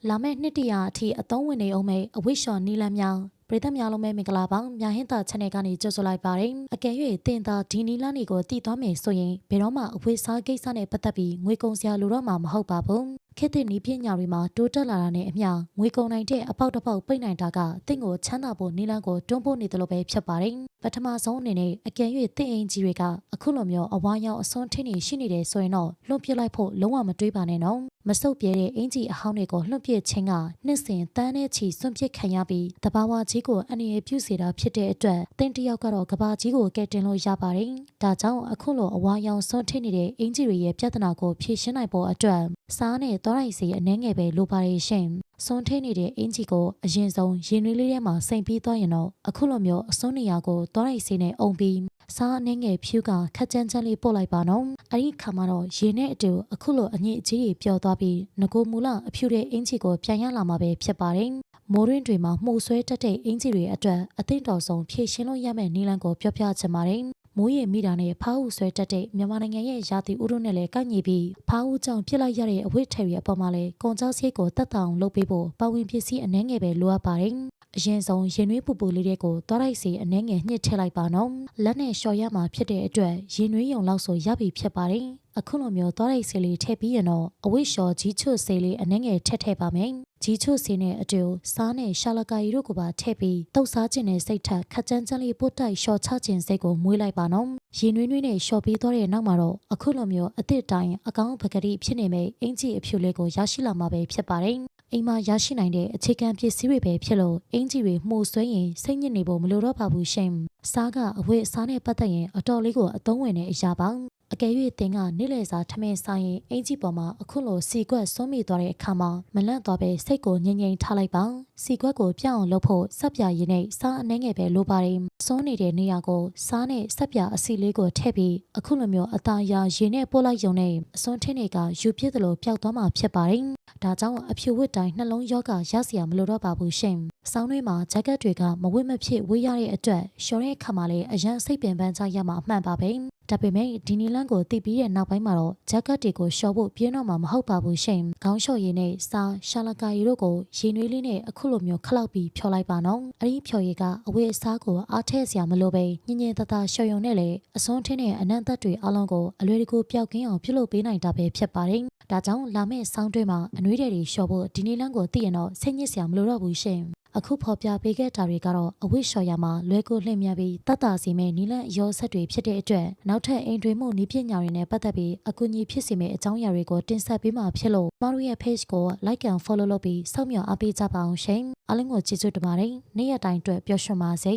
လာမယ့်နှစ်တရာအထိအသုံးဝင်နေအောင်မဲ့အဝိရှော်နီလန်းများပရိသတ်များလုံးပဲမင်္ဂလာပါမြာဟင်းသာ channel ကနေကြိုဆိုလိုက်ပါတယ်အကယ်၍တင်သာဒီနီလန်းတွေကိုတည်သွားမယ်ဆိုရင်ဘယ်တော့မှအဝိစားကိစ္စနဲ့ပတ်သက်ပြီးငွေကုန်စရာလိုတော့မှာမဟုတ်ပါဘူးခေတ်သစ်နည်းပညာတွေမှာတိုးတက်လာတာနဲ့အမျှငွေကုန်နိုင်တဲ့အပေါက်တစ်ပေါက်ပိတ်နိုင်တာကတင့်ကိုချမ်းသာဖို့နီလန်းကိုတွန်းပို့နေတယ်လို့ပဲဖြစ်ပါတယ်ပထမဆုံးအနေနဲ့အကယ်၍တင့်အင်ကြီးတွေကအခုလိုမျိုးအဝါရောင်အစွန်းထင်းနေရှိနေတယ်ဆိုရင်တော့လွန်ပြလိုက်ဖို့လုံးဝမတွေးပါနဲ့နော်မဆုပ်ပြဲတဲ့အင်ကြီးအဟောင်းတွေကိုလွှတ်ပစ်ခြင်းကနှစ်စဉ်တန်းနဲ့ချီစွန့်ပစ်ခံရပြီးတဘာဝကြီးကိုအန္တရာယ်ပြုစေတာဖြစ်တဲ့အတွက်တင်းတယောက်ကတော့ကဘာကြီးကိုကဲတင်လို့ရပါတယ်။ဒါကြောင့်အခုလိုအဝါရောင်စွန့်ထင်းနေတဲ့အင်ကြီးတွေရဲ့ပြဿနာကိုဖြေရှင်းနိုင်ဖို့အတွက်စားနဲ့သွားရိုက်စီအနှဲငယ်ပဲလိုပါတယ်ရှင်။စွန့်ထင်းနေတဲ့အင်ကြီးကိုအရင်ဆုံးရင်နွေးလေးထဲမှာစိမ့်ပြီးသွားရင်တော့အခုလိုမျိုးအစွန်းနေရာကိုသွားရိုက်စီနဲ့အုံပြီးစားအနှဲငယ်ဖြူကခက်ကြမ်းကြမ်းလေးပို့လိုက်ပါနော်။အဲ့ဒီခါမှာတော့ရေနဲ့အတူအခုလိုအညစ်အကြေးတွေပျော်သွားပြီးငကိုမူလအဖြူတဲ့အင်ကြီးကိုပြန်ရလာမှာပဲဖြစ်ပါတယ်။မိုးရင်းတွေမှာမှုဆွဲတတ်တဲ့အင်ကြီးတွေအတွက်အသင့်တော်ဆုံးဖြည့်ရှင်းလို့ရမယ့်နည်းလမ်းကိုပြောပြချင်ပါတယ်။မိုးရေမိတာနဲ့ဖားဟုဆွဲတတ်တဲ့မြန်မာနိုင်ငံရဲ့ရာသီဥတုနဲ့လည်းကိုက်ညီပြီးဖားဟုကြောင့်ပြစ်လိုက်ရတဲ့အဝိထည်တွေအပေါ်မှာလည်းကုန်ကြောက်စိတ်ကိုတက်တောင်လုပ်ပေးဖို့ပဝင်ပစ္စည်းအနှဲငယ်ပဲလိုအပ်ပါတယ်။အရင်ဆုံးရင်နွေးပူပူလေးတွေကိုသွားလိုက်စီအနှဲငယ်ညှစ်ထည့်လိုက်ပါနော်လက်နဲ့လျှော်ရမှာဖြစ်တဲ့အတွက်ရင်နွေးရုံလောက်ဆိုရပြီဖြစ်ပါတယ်အခုလိုမျိုးသွားလိုက်စီလေးထည့်ပြီးရင်တော့အဝိလျှော်ကြီးချွတ်စီလေးအနှဲငယ်ထည့်ပါမယ်ကြီးချွတ်စီနဲ့အတူစားနဲ့ရှာလကာရီတို့ကိုပါထည့်ပြီးတုပ်စားခြင်းနဲ့စိတ်ထက်ခက်ကြမ်းကြမ်းလေးပုတ်တိုက်လျှော်ချခြင်းစိတ်ကိုမွေးလိုက်ပါနော်ရင်နွေးနွေးနဲ့လျှော်ပြီးသွားတဲ့နောက်မှာတော့အခုလိုမျိုးအသစ်တိုင်းအကောင်းပကတိဖြစ်နေမယ့်အင်ကြီးအဖြူလေးကိုရရှိလာမှာပဲဖြစ်ပါတယ်အိမ်မှာရရှိနိုင်တဲ့အခြေခံပစ္စည်းတွေပဲဖြစ်လို့အင်ကြီးတွေမှုဆွဲရင်စိတ်ညစ်နေဖို့မလိုတော့ပါဘူးရှင်စားကအဝတ်အစားနဲ့ပတ်သက်ရင်အတော်လေးကိုအသုံးဝင်တဲ့အရာပါအကယ်၍တင်ကနေ့လည်စာထမင်းစားရင်အင်ကြီးပေါ်မှာအခုလိုစီကွက်စွန့်မိသွားတဲ့အခါမှာမလန့်သွားပဲစိတ်ကိုငြိမ်ငြိမ်ထားလိုက်ပါစီကွက်ကိုပြောင်းအောင်လုပ်ဖို့စက်ပြရည်နဲ့စားအနှဲငယ်ပဲလိုပါတယ်စွန့်နေတဲ့နေရာကိုစားနဲ့စက်ပြအစီလေးကိုထည့်ပြီးအခုလိုမျိုးအသားရရည်နဲ့ပို့လိုက်ရုံနဲ့အစွန်းထင်းတွေကယူပြစ်သလိုပျောက်သွားမှာဖြစ်ပါတယ်ဒါကြောင့်အဖြူဝတ်တိုင်းနှလုံးရောဂါရစရာမလိုတော့ပါဘူးရှင်။ဆောင်းတွင်းမှာဂျက်ကက်တွေကမဝတ်မဖြစ်ဝေးရတဲ့အတွက်လျှော်တဲ့အခါမှာလည်းအရန်စိတ်ပင်ပန်းကြရမှာအမှန်ပါပဲ။ဒါပေမဲ့ဒီနီလန်းကိုတည်ပြီးတဲ့နောက်ပိုင်းမှာတော့ဂျက်ကက်တွေကိုလျှော်ဖို့ပြင်းတော့မှာမဟုတ်ပါဘူးရှင်။ခေါင်းလျှော်ရည်နဲ့စားရှာလကာရီတို့ကိုရေနွေးလေးနဲ့အခုလိုမျိုးခလောက်ပြီးဖြော်လိုက်ပါနော်။အဲဒီဖြော်ရည်ကအဝတ်အစားကိုအားထည့်စရာမလိုပဲညင်ညင်တသာလျှော်ရုံနဲ့လေအစွန်းထင်းတဲ့အနံ့သက်တွေအလုံးကိုအလွယ်တကူပျောက်ကင်းအောင်ပြုလုပ်ပေးနိုင်တာပဲဖြစ်ပါတယ်။ဒါကြောင့်လာမယ့်ဆောင်းတွင်းမှာအနှွေးတွေလျှော်ဖို့ဒီနီလန်းကိုသိရင်တော့စိတ်ညစ်စရာမလိုတော့ဘူးရှင်အခုဖော်ပြပေးခဲ့တာတွေကတော့အဝိရှော်ရမှာလွဲကိုလှည့်မြပြီးတတ်တာစီမဲ့နီလန်းရောဆက်တွေဖြစ်တဲ့အတွက်နောက်ထပ်အိမ်တွေမှုနီးပညာတွေနဲ့ပတ်သက်ပြီးအကူအညီဖြစ်စေမယ့်အကြောင်းအရာတွေကိုတင်ဆက်ပေးမှာဖြစ်လို့မတို့ရဲ့ page ကို like and follow လုပ်ပြီးစောင့်မျှော်အားပေးကြပါအောင်ရှင်အားလုံးကိုကျေးဇူးတင်ပါတယ်နေ့ရက်တိုင်းအတွက်ပျော်ရွှင်ပါစေ